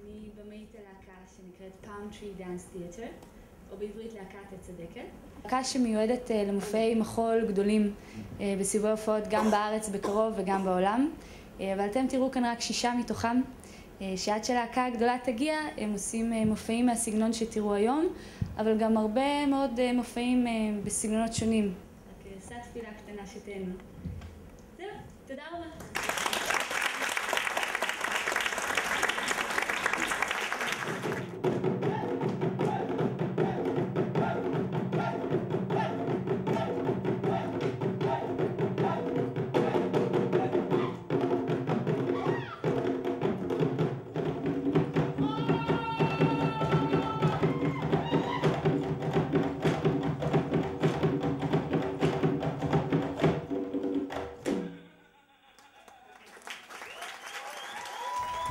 אני במאית הלהקה שנקראת Palm Tree Dance Theater, או בעברית להקת הצדקת. להקה שמיועדת למופעי מחול גדולים בסיבובי הופעות גם בארץ בקרוב וגם בעולם. אבל אתם תראו כאן רק 6 מתוכם, שעד שהלהקה הגדולה תגיע הם עושים מופעים מהסגנון שתראו היום, אבל גם הרבה מאוד מופעים בסגנונות שונים. רק שא תפילה קטנה שתהנו. זהו, תודה רבה.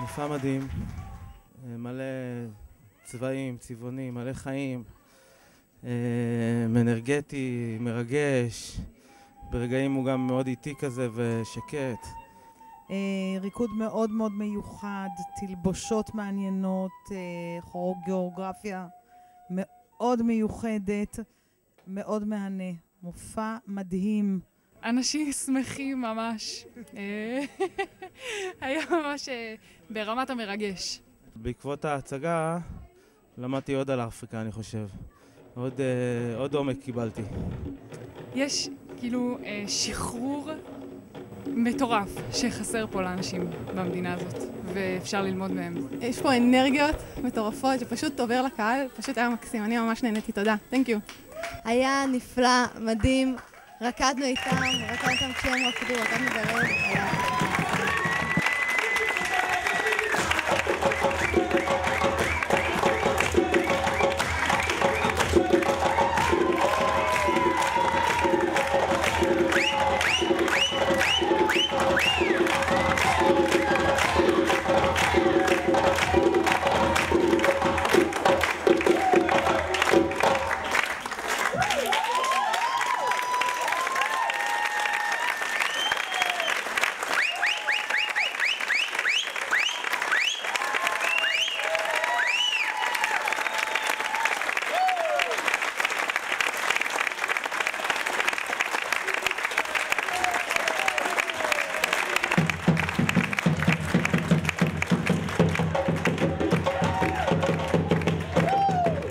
מופע מדהים, מלא צבעים, צבעונים, מלא חיים, אנרגטי, מרגש, ברגעים הוא גם מאוד איטי כזה ושקט. ריקוד מאוד מאוד מיוחד, תלבושות מעניינות, כוריאוגרפיה מאוד מיוחדת, מאוד מהנה, מופע מדהים. אנשים שמחים ממש, היה ממש ברמת המרגש. בעקבות ההצגה למדתי עוד על אפריקה, אני חושב. עוד עומק קיבלתי. יש כאילו שחרור מטורף שחסר פה לאנשים במדינה הזאת, ואפשר ללמוד מהם. יש פה אנרגיות מטורפות שפשוט עובר לקהל, פשוט היה מקסים, אני ממש נהניתי, תודה. Thank you. היה נפלא, מדהים, רקדנו איתם כשהם רקדו, רקדנו בלב.